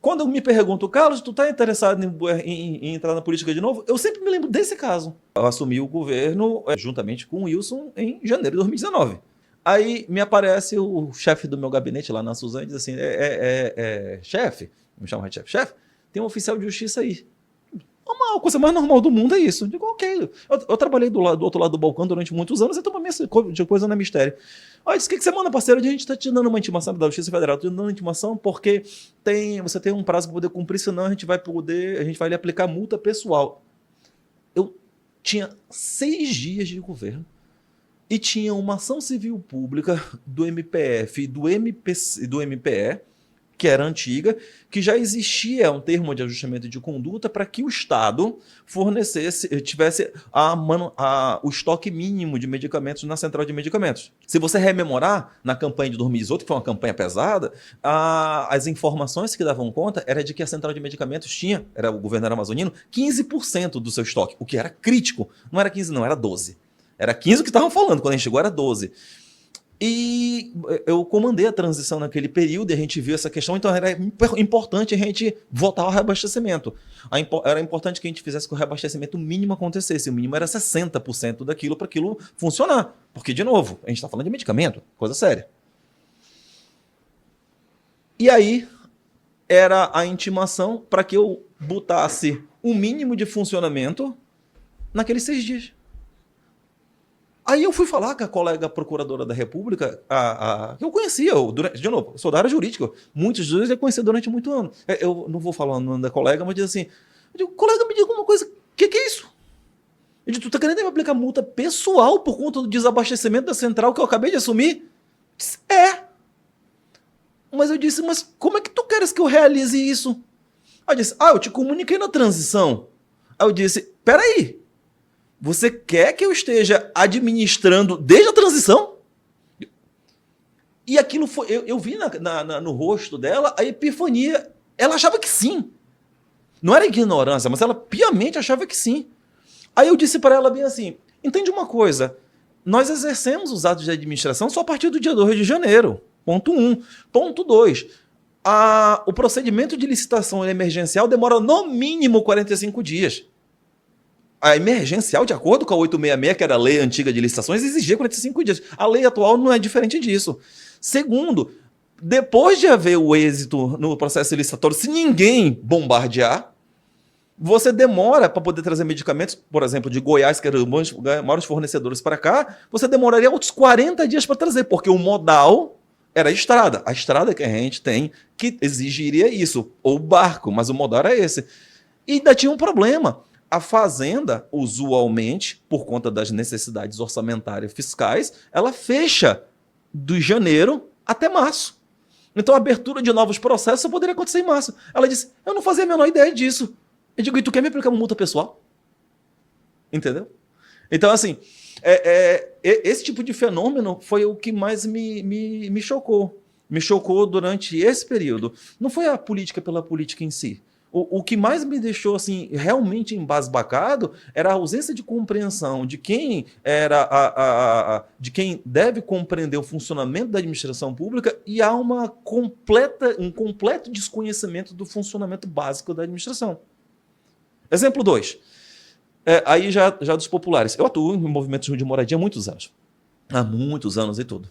quando me perguntam, Carlos, tu tá interessado em entrar na política de novo? Eu sempre me lembro desse caso. Eu assumi o governo juntamente com o Wilson em janeiro de 2019. Aí me aparece o chefe do meu gabinete lá na Suzane e diz assim, chefe, me chama de chefe, tem um oficial de justiça aí. A coisa mais normal do mundo é isso. Eu digo, ok. Eu trabalhei do outro lado do balcão durante muitos anos, então pra mim essa coisa não é mistério. Aí disse, o que você manda, parceiro? A gente tá te dando uma intimação da Justiça Federal, te dando uma intimação porque você tem um prazo para poder cumprir, senão a gente vai lhe aplicar multa pessoal. Eu tinha 6 dias de governo e tinha uma ação civil pública do MPF e do MPE, que era antiga, que já existia um termo de ajustamento de conduta para que o Estado tivesse o estoque mínimo de medicamentos na central de medicamentos. Se você rememorar, na campanha de 2018, que foi uma campanha pesada, as informações que davam conta era de que a central de medicamentos o governo era amazonino, 15% do seu estoque, o que era crítico. Não era 15, não, era 12. Era 15 o que estavam falando, quando a gente chegou era 12. E eu comandei a transição naquele período e a gente viu essa questão, então era importante a gente votar ao reabastecimento. Era importante que a gente fizesse que o reabastecimento mínimo acontecesse. O mínimo era 60% daquilo para aquilo funcionar. Porque, de novo, a gente está falando de medicamento, coisa séria. E aí era a intimação para que eu botasse o mínimo de funcionamento naqueles 6 dias. Aí eu fui falar com a colega procuradora da República, que eu conhecia, de novo, eu sou da área jurídica, muitos deles eu conheci durante muito ano. Eu não vou falar o nome da colega, mas diz assim, eu digo, colega, me diga uma coisa, o que é isso? Eu digo, tu tá querendo me aplicar multa pessoal por conta do desabastecimento da central que eu acabei de assumir? Disse, Mas eu disse, mas como é que tu queres que eu realize isso? Aí eu disse, eu te comuniquei na transição. Aí eu disse, peraí, você quer que eu esteja administrando desde a transição? E aquilo foi. Eu vi no rosto dela a epifania. Ela achava que sim. Não era ignorância, mas ela piamente achava que sim. Aí eu disse para ela bem assim: entende uma coisa, nós exercemos os atos de administração só a partir do dia 2 de janeiro. Ponto 1. Ponto 2. O procedimento de licitação emergencial demora no mínimo 45 dias. A emergencial, de acordo com a 866, que era a lei antiga de licitações, exigia 45 dias. A lei atual não é diferente disso. Segundo, depois de haver o êxito no processo licitatório, se ninguém bombardear, você demora para poder trazer medicamentos, por exemplo, de Goiás, que era um dos maiores fornecedores para cá, você demoraria outros 40 dias para trazer, porque o modal era a estrada. A estrada que a gente tem que exigiria isso, ou o barco, mas o modal era esse. E ainda tinha um problema. A fazenda, usualmente, por conta das necessidades orçamentárias fiscais, ela fecha de janeiro até março. Então a abertura de novos processos só poderia acontecer em março. Ela disse, eu não fazia a menor ideia disso. Eu digo, e tu quer me aplicar uma multa pessoal? Entendeu? Então, assim, esse tipo de fenômeno foi o que mais me chocou. Me chocou durante esse período. Não foi a política pela política em si. O que mais me deixou assim realmente embasbacado era a ausência de compreensão de quem de quem deve compreender o funcionamento da administração pública e há um completo desconhecimento do funcionamento básico da administração. Exemplo 2. Aí já dos populares. Eu atuo em movimentos de moradia há muitos anos. Há muitos anos e tudo.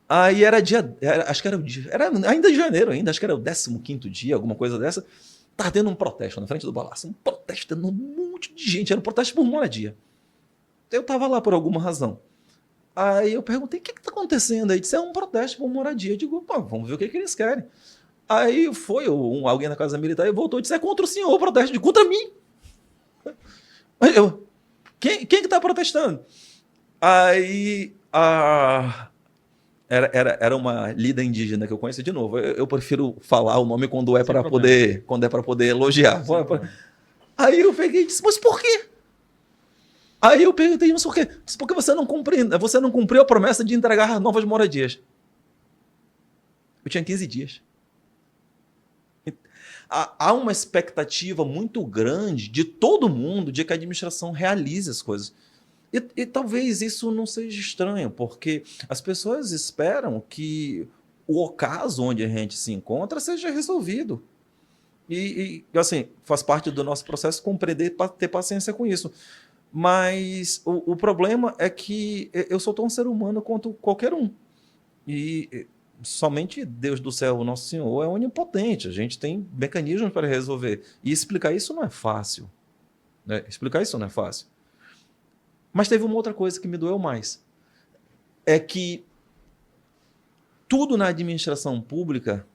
Aí acho que era ainda de janeiro ainda, acho que era o 15º dia, alguma coisa dessa. Estava tendo um protesto na frente do palácio. Um protesto, tendo um monte de gente. Era um protesto por moradia. Eu estava lá por alguma razão. Aí eu perguntei, o que está acontecendo aí? Disse, é um protesto por moradia. Eu digo, vamos ver o que eles querem. Aí foi alguém da Casa Militar e voltou e disse, é contra o senhor o protesto. Eu digo, contra mim. Quem que está protestando? Aí era uma lida indígena que eu conheço de novo. Eu prefiro falar o nome quando é para poder elogiar. Aí eu peguei e disse, mas por quê? Aí eu perguntei, mas por quê? Disse, porque você não cumpriu a promessa de entregar novas moradias. Eu tinha 15 dias. Há uma expectativa muito grande de todo mundo de que a administração realize as coisas. E talvez isso não seja estranho, porque as pessoas esperam que o ocaso onde a gente se encontra seja resolvido. Assim, faz parte do nosso processo compreender, ter paciência com isso. Mas o problema é que eu sou tão ser humano quanto qualquer um. E somente Deus do céu, o nosso Senhor, é onipotente. A gente tem mecanismos para resolver. E explicar isso não é fácil. Né? Explicar isso não é fácil. Mas teve uma outra coisa que me doeu mais. É que tudo na administração pública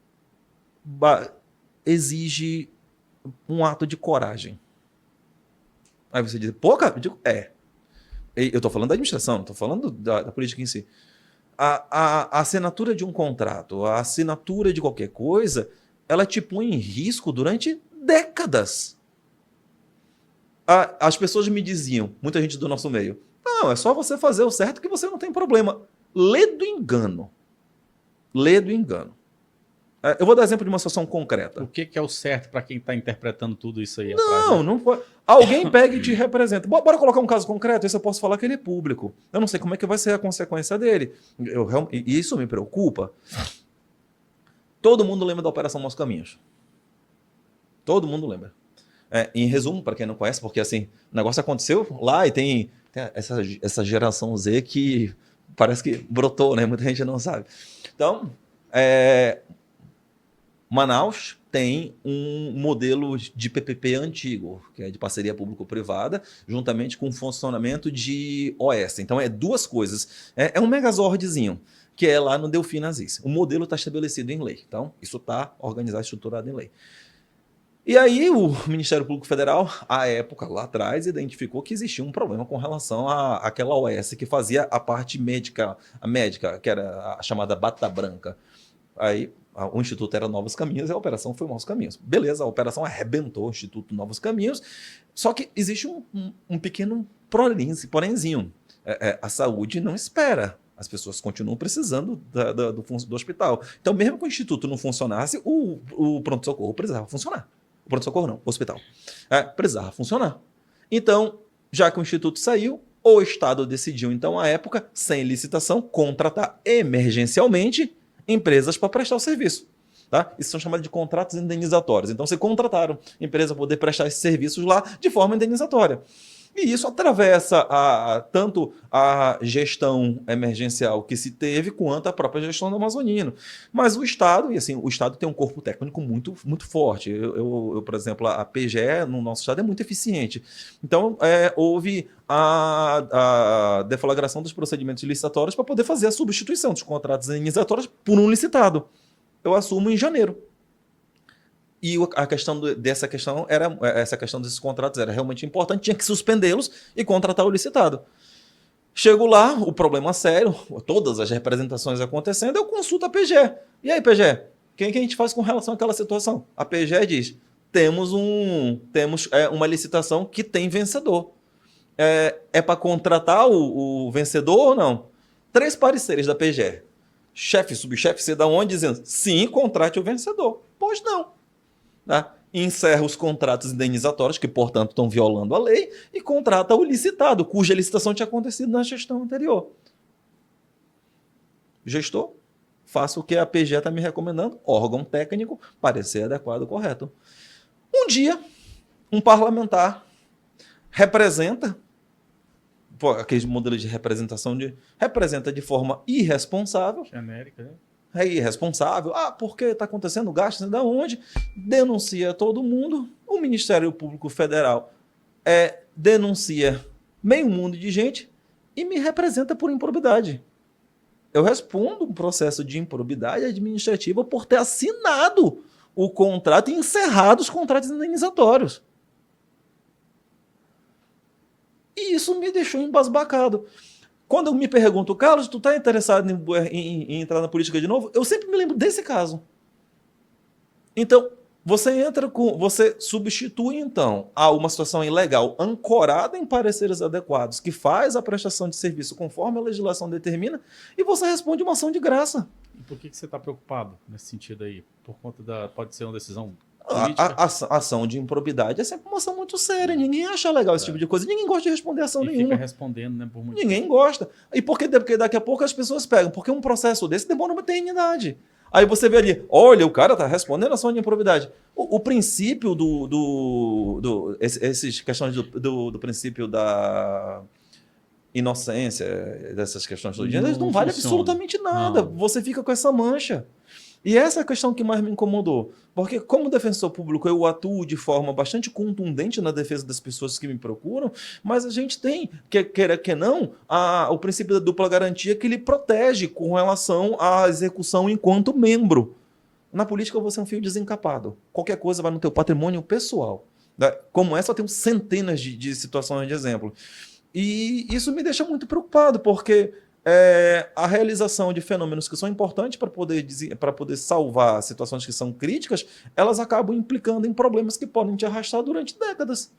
exige um ato de coragem. Aí você diz, pô, cara, eu digo, eu estou falando da administração, não estou falando da política em si. A assinatura de um contrato, a assinatura de qualquer coisa, ela te põe em risco durante décadas. As pessoas me diziam, muita gente do nosso meio, não, é só você fazer o certo que você não tem problema. Lê do engano. Lê do engano. Eu vou dar exemplo de uma situação concreta. O que é o certo para quem está interpretando tudo isso aí? Não pode. Alguém pega e te representa. Bora colocar um caso concreto, esse eu posso falar que ele é público. Eu não sei como é que vai ser a consequência dele. E isso me preocupa. Todo mundo lembra da Operação Maus Caminhos. Todo mundo lembra. Em resumo, para quem não conhece, porque assim, o negócio aconteceu lá e tem essa geração Z que parece que brotou, né? Muita gente não sabe. Então, Manaus tem um modelo de PPP antigo, que é de parceria público-privada, juntamente com o funcionamento de OS. Então, duas coisas. É um megazordzinho, que é lá no Delfim Aziz. O modelo está estabelecido em lei. Então, isso está organizado, estruturado em lei. E aí, o Ministério Público Federal, à época, lá atrás, identificou que existia um problema com relação àquela OS que fazia a parte médica, que era a chamada Bata Branca. Aí, o Instituto era Novos Caminhos e a operação foi Maus Caminhos. Beleza, a operação arrebentou o Instituto Novos Caminhos, só que existe um pequeno porémzinho. A saúde não espera. As pessoas continuam precisando do hospital. Então, mesmo que o Instituto não funcionasse, o pronto-socorro precisava funcionar. O pronto-socorro não, o hospital. Precisava funcionar. Então, já que o Instituto saiu, o Estado decidiu, então, à época, sem licitação, contratar emergencialmente empresas para prestar o serviço. Tá? Isso são chamados de contratos indenizatórios. Então, se contrataram empresa para poder prestar esses serviços lá de forma indenizatória. E isso atravessa tanto a gestão emergencial que se teve, quanto a própria gestão do Amazonino. Mas o Estado, e assim, o Estado tem um corpo técnico muito, muito forte. Eu, por exemplo, a PGE no nosso Estado é muito eficiente. Então, houve a deflagração dos procedimentos licitatórios para poder fazer a substituição dos contratos indenizatórios por um licitado. Eu assumo em janeiro. E essa questão desses contratos era realmente importante, tinha que suspendê-los e contratar o licitado. Chego lá, o problema sério, todas as representações acontecendo, eu consulto a PGE. E aí, PGE, o que a gente faz com relação àquela situação? A PGE diz, temos uma licitação que tem vencedor. Para contratar o vencedor ou não? 3 pareceres da PGE. Chefe, subchefe, sei da onde, dizendo, sim, contrate o vencedor. Pois não. Tá? Encerra os contratos indenizatórios, que, portanto, estão violando a lei, e contrata o licitado, cuja licitação tinha acontecido na gestão anterior. Gestor, faça o que a PGE está me recomendando, órgão técnico, parecer adequado, correto. Um dia, um parlamentar representa, aquele modelo de representação representa de forma irresponsável. Genérica, né? É irresponsável. Porque está acontecendo gasto, da onde? Denuncia todo mundo. O Ministério Público Federal denuncia meio mundo de gente e me representa por improbidade. Eu respondo um processo de improbidade administrativa por ter assinado o contrato e encerrado os contratos indenizatórios. E isso me deixou embasbacado. Quando eu me pergunto, Carlos, tu está interessado em entrar na política de novo? Eu sempre me lembro desse caso. Então, você substitui, então, a uma situação ilegal ancorada em pareceres adequados, que faz a prestação de serviço conforme a legislação determina, e você responde uma ação de graça. E por que você está preocupado nesse sentido aí? Por conta pode ser uma decisão política? A ação de improbidade é sempre uma ação muito séria. Ninguém acha legal esse tipo de coisa. Ninguém gosta de responder ação nenhuma. Fica respondendo, né, por muito Ninguém tempo. Gosta. E por quê? Porque daqui a pouco as pessoas pegam. Porque um processo desse demora uma eternidade. Aí você vê ali, olha, o cara tá respondendo a sua improbidade. O princípio esses questões do princípio da inocência, dessas questões todinhas, eles não valem funciona. absolutamente nada. Não. Você fica com essa mancha. E essa é a questão que mais me incomodou. Porque, como defensor público, eu atuo de forma bastante contundente na defesa das pessoas que me procuram, mas a gente tem, queira que não, o princípio da dupla garantia que lhe protege com relação à execução enquanto membro. Na política, você é um fio desencapado. Qualquer coisa vai no teu patrimônio pessoal. Como essa, eu tenho centenas de situações de exemplo. E isso me deixa muito preocupado, porque a realização de fenômenos que são importantes para poder salvar situações que são críticas, elas acabam implicando em problemas que podem te arrastar durante décadas.